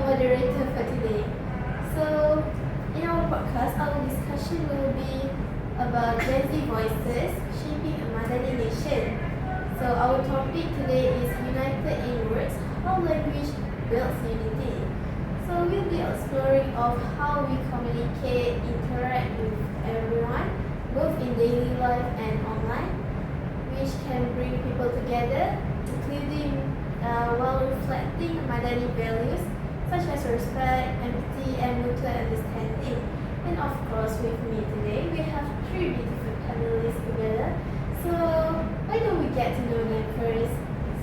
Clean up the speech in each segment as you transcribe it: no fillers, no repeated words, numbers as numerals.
moderator for today. So, in our podcast, our discussion will be about Gen Z voices shaping a Madani nation. So, our topic today is United in Words, how language builds unity. So, we'll be exploring of how we communicate, interact with everyone, both in daily life and online, which can bring people together, including while reflecting Madani values such as respect, empathy, and mutual understanding. And of course, with me today, we have three beautiful panelists together. So, why don't we get to know them first?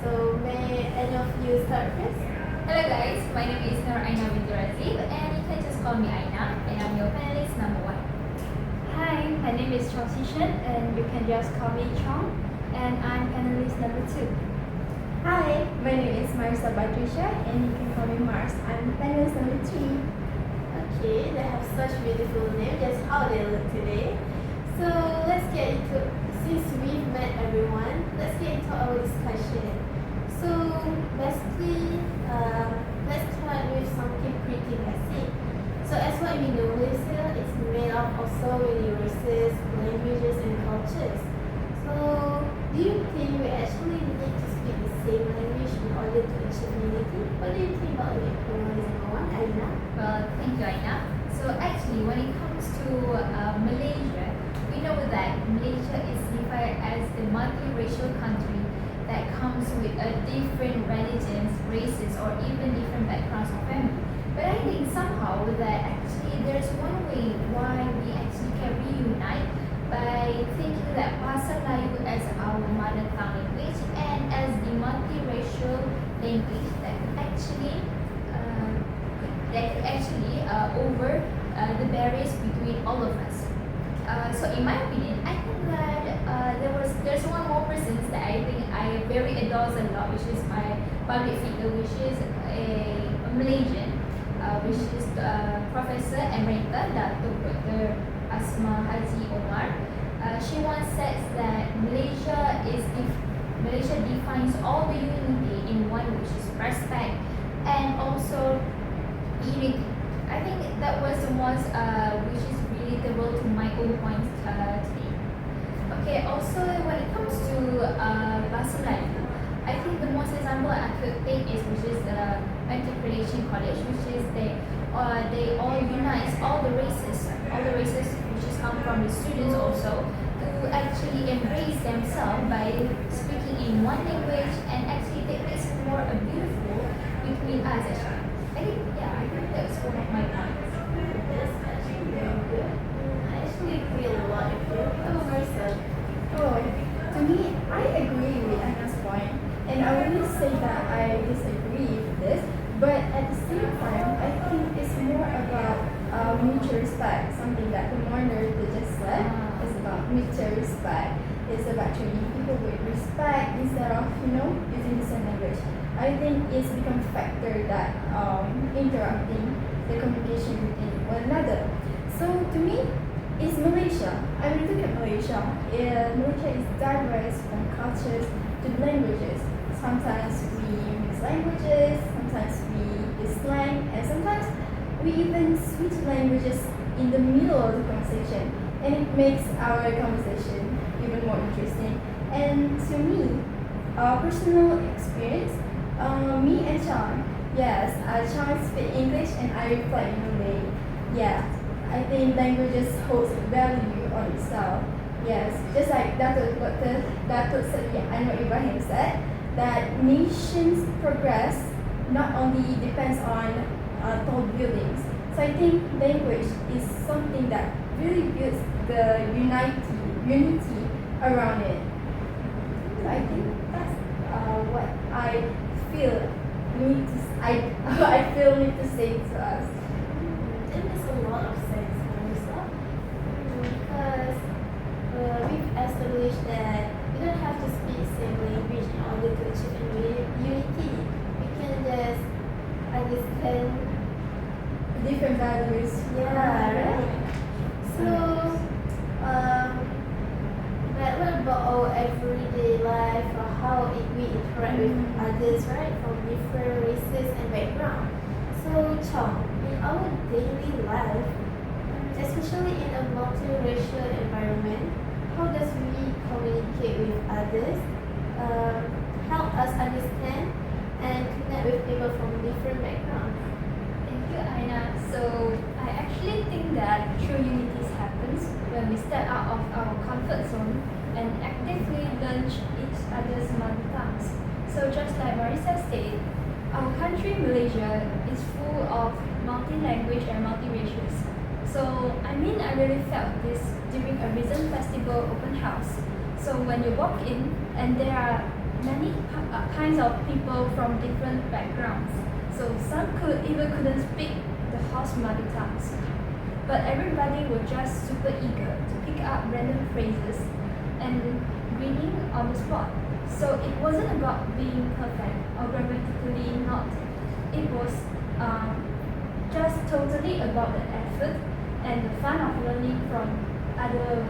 So, may any of you start first? Hello guys, my name is Nur Aina binti Razif and you can just call me Aina and I'm your panelist number 1. Hi, my name is Chong Shishan and you can just call me Chong and I'm panelist number 2. Hi, my name is Marisa Badrisha and you can call me Mars. I'm panelist number 3. Okay, they have such beautiful names. That's how they look today. So let's get into, since we've met everyone, let's get into our discussion. So basically, let's start with something pretty basic. So as what we know, Malaysia is made up of so many races, languages, and cultures. So do you think we actually need to speak the same language in order to achieve unity? What do you think about it? Number one, Aina? Well, thank you Aina. So actually when it comes to Malaysia, we know that Malaysia is defined as the multiracial country that comes with different religions, races or even different backgrounds of family. But I think somehow that actually there's one way why we actually can reunite by thinking that Bahasa Melayu as our mother tongue language and as the multiracial language that could actually over the barriers between all of us. So in my opinion, I think that there's one more person that I think I very adore a lot, which is my public figure, which is a Malaysian, which is Professor Emerita Datuk Dr. Asma Haji Omar. She once said that Malaysia defines all the unity in one, which is respect and also unity. I think that was the most which is relatable to my own points today. Okay, also when it comes to Bahasa Melayu, I think the most example I could take is which is the Matriculation College, which is they all unite all the races which is come from the students also to actually embrace themselves by speaking in one language and actually that makes it more beautiful between us actually. I think that's one of my points. That's actually very good. I actually agree a lot with you. Oh, Marisa. Oh, to me, I agree with Anna's point, and I wouldn't say that I disagree with this, but at the same time, I think it's more about mutual respect, something that the moderator just said. It's about mutual respect. It's about treating people with respect instead of, using the same language. I think it's become a factor that interrupting the communication between one another. So to me, it's Malaysia. I mean, look at Malaysia. Malaysia is diverse from cultures to languages. Sometimes we mix languages, sometimes we use slang, and sometimes we even switch languages in the middle of the conversation, and it makes our conversation even more interesting. And to me, personal experience, me and Sean, yes, Sean speak English and I reply in Malay. Yeah, I think languages holds value on itself. Yes, just like Dr. Seri Anwar Ibrahim said, that nations progress not only depends on tall buildings. So I think language is something that really builds the unity around it. So I think that's what I feel need to say to us. It makes a lot of sense, Marisa. Because we've established that we don't have to speak the same language in order to achieve unity. We can just understand Different values. Yeah, right. So, but what about our everyday life or how we interact with others, right, from different races and background? So, Chong, in our daily life, especially in a multiracial environment, how does we communicate with others, help us understand and connect with people from different backgrounds? Thank you, Aina. So I actually think that true unity happens when we step out of our comfort zone and actively learn each other's mother tongues. So just like Marisa said, our country, Malaysia, is full of multi-language and multiracials. So I really felt this during a recent festival open house. So when you walk in, and there are many kinds of people from different backgrounds. So some couldn't speak the host mother tongues. But everybody was just super eager to pick up random phrases and grinning on the spot. So it wasn't about being perfect or grammatically not. It was just totally about the effort and the fun of learning from other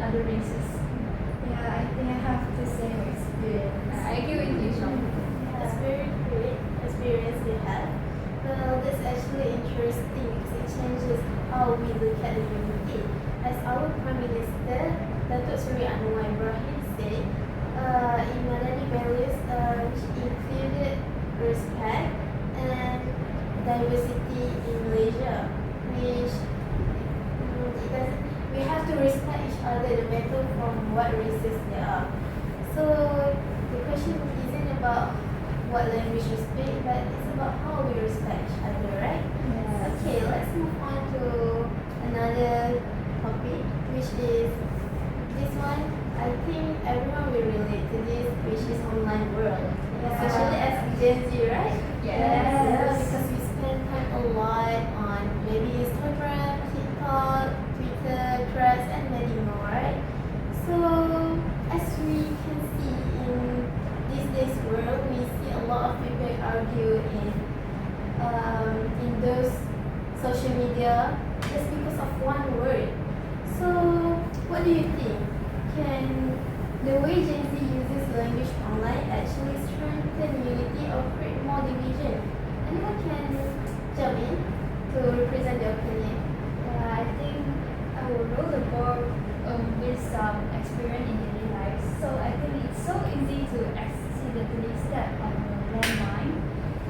other races. Yeah, I think I have the same experience. I agree with you, Sean. That's very great experience you have. Well, that's actually interesting because it changes how we look at the unity. As our Prime Minister, Datuk Seri Anwar Ibrahim said, in Madani values, which included respect and diversity in Malaysia, which it doesn't, we have to respect each other no matter from what races they are. So the question isn't about what language we speak, but it's about how we respect each other, right? Yes. Okay, let's move on to another topic, which is this one. I think everyone will relate to this, which is online world, especially as Gen Z, right? Yes. Yeah, because we spend time a lot on maybe Instagram, TikTok, Twitter, Threads, and many more, right? So as we can see in these days world, we see a lot of people argue in those social media just because of one word. So what do you think? Can the way Gen Z uses language online actually strengthen unity or create more division? Anyone can jump in to represent their opinion. Yeah, I think I will roll the ball with some experience in daily life. So I think it's so easy to accidentally step on a landmine,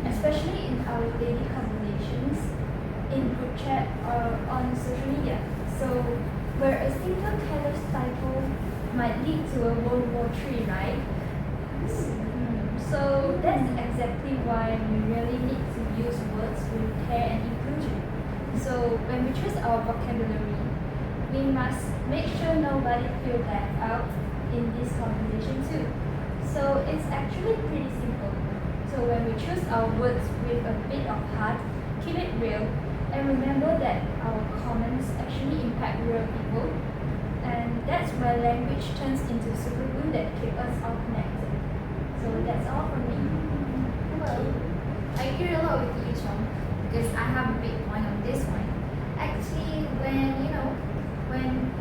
especially in our daily conversations, in group chat or on social media. So where a single careless typo might lead to a World War III, right? So that's exactly why we really need to use words with care and inclusion. So when we choose our vocabulary, we must make sure nobody feels left out in this conversation too. So it's actually pretty simple. So when we choose our words with a bit of heart, keep it real, and remember that our comments actually impact real people, and that's where language turns into super glue that keeps us all connected. So that's all from me. Well, I agree a lot with you, Chong, because I have a big point on this one. Actually, when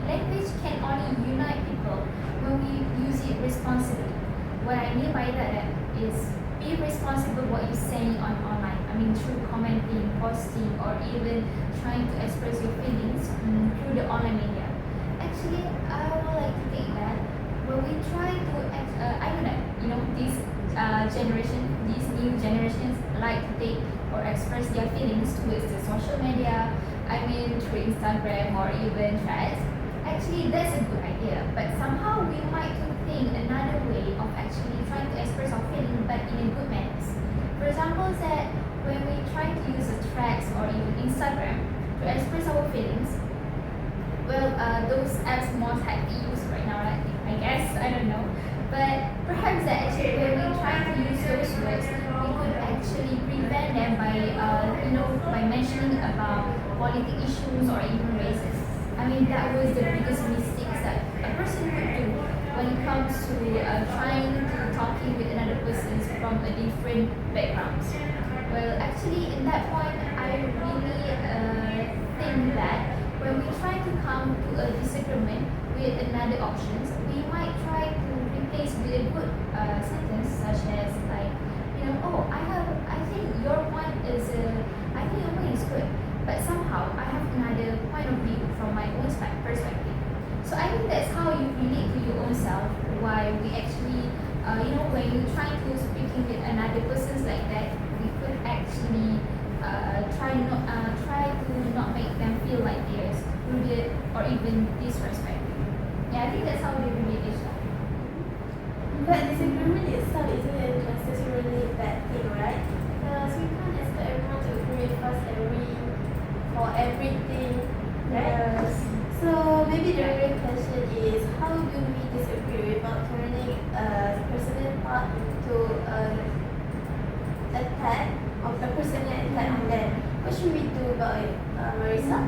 language can only unite people when we use it responsibly. What I mean by that is be responsible what you're saying online. I mean through commenting, posting, or even trying to express your feelings through the online media. Actually, I would like to think that when we try to, I know that these these new generations like to take or express their feelings towards the social media. I mean through Instagram or even Threads. Actually, that's a good idea, but somehow we might think another way of actually trying to express our feeling, but in a good manner. For example, that when we try to use a Threads or even Instagram to express our feelings, well, those apps most tightly used right now, right? I guess, I don't know. But perhaps that actually when we try to use those words, we could actually prevent them by mentioning about political issues or even races. I mean, that was the biggest mistakes that a person could do when it comes to trying to talking with another person from a different background. Well, actually, in that point, I really think that when we try to come to a disagreement with another options, we might try to replace with a good sentence such as like, I think your point is try to not make them feel like they're excluded or even disrespected. Yeah, I think that's how they really is. But disagreement itself isn't necessarily a bad thing, right? Because we can't expect everyone to agree with us for everything, right? Yes. So maybe the real question is, how do we disagree without turning a personal thought into an attack of a personal attack on them? What should we do about it, Marisa?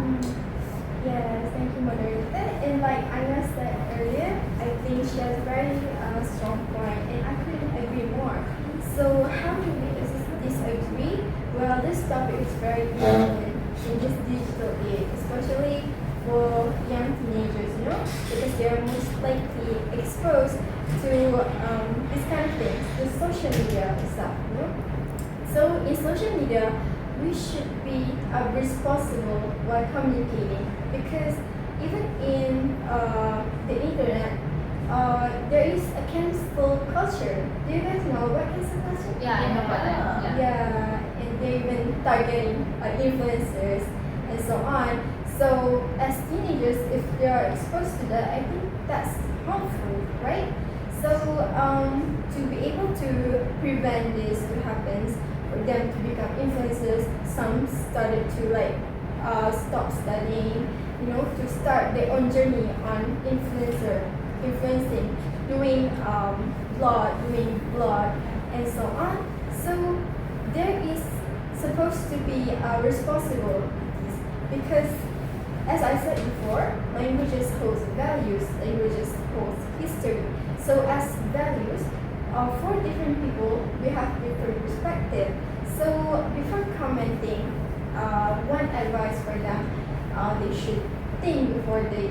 Yes, thank you, moderator. And like Anya said earlier, I think she has a very strong point, and I couldn't agree more. So how do we disagree? Well, this topic is very important in this digital age, especially for young teenagers, because they are most likely exposed to these kind of things, the social media stuff. So in social media, we should be responsible while communicating, because even in the internet, there is a cancel culture. Do you guys know what cancel culture? Yeah, I know about that. Yeah, and they even targeting influencers and so on. So as teenagers, if they are exposed to that, I think that's harmful, right? So to be able to prevent this to happen, for them to become influencers, some started to stop studying, to start their own journey on influencing, doing blog, and so on. So there is supposed to be responsibilities, because as I said before, languages holds values, languages holds history. So as values, for different people, we have different perspective. So before commenting, one advice for them, they should think before they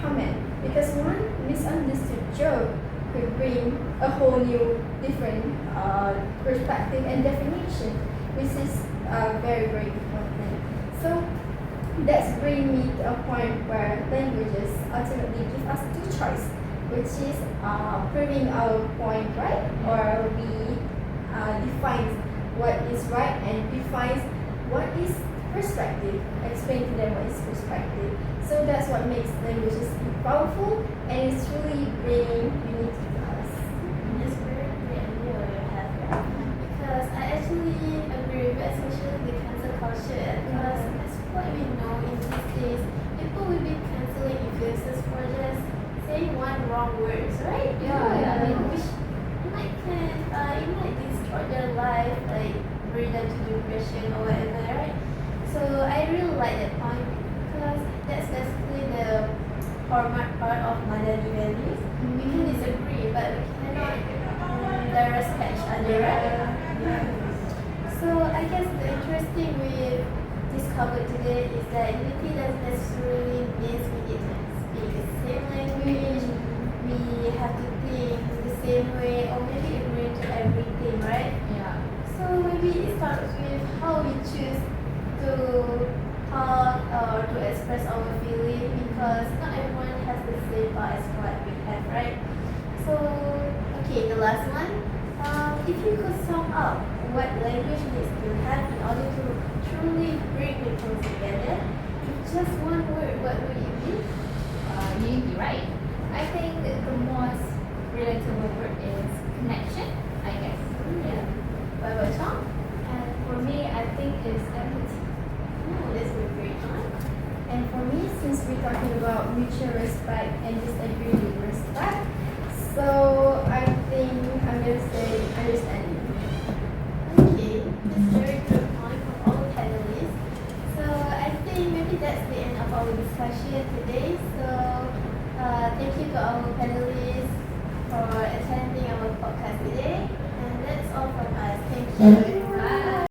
comment, because one misunderstood joke could bring a whole new different perspective and definition, which is very, very important. So that's bring me to a point where languages ultimately give us two choices, which is proving our point right, or we define what is right and defines what is perspective. Explain to them what is perspective. So that's what makes languages powerful, and it's really bringing unity to us. It's very great idea what you have here. Because I actually agree with you, especially the cancel culture. Because as what we know in these days, people will be canceling influencers for just saying one wrong words, right? I mean, which it might destroy their life, like bring them to depression or whatever, right? So I really like that point, because that's basically the hallmark part of Madani values. We can disagree, but we cannot respect each other, right? So I guess the interesting we discovered today is that unity doesn't necessarily mean we need to speak the same language, we have to think the same way, or maybe agree to everything, right? Yeah. So maybe it starts with how we choose to talk or to express our feeling, because not everyone has the same bar as what we have, right? So, okay, the last one. If you could sum up what language needs to have in order to truly bring people together, with just one word, what would it be? Unity, right? I think the most relatable word is connection, I guess. Yeah. What about Sean? And for me, I think it's empathy. Oh, that's a great one. And for me, since we're talking about mutual respect and disagree with respect, so I think I'm going to say understanding. Okay, that's very good point from all panelists. So I think maybe that's the end of our discussion today. So thank you to our panelists for attending our podcast today. And that's all from us. Thank you.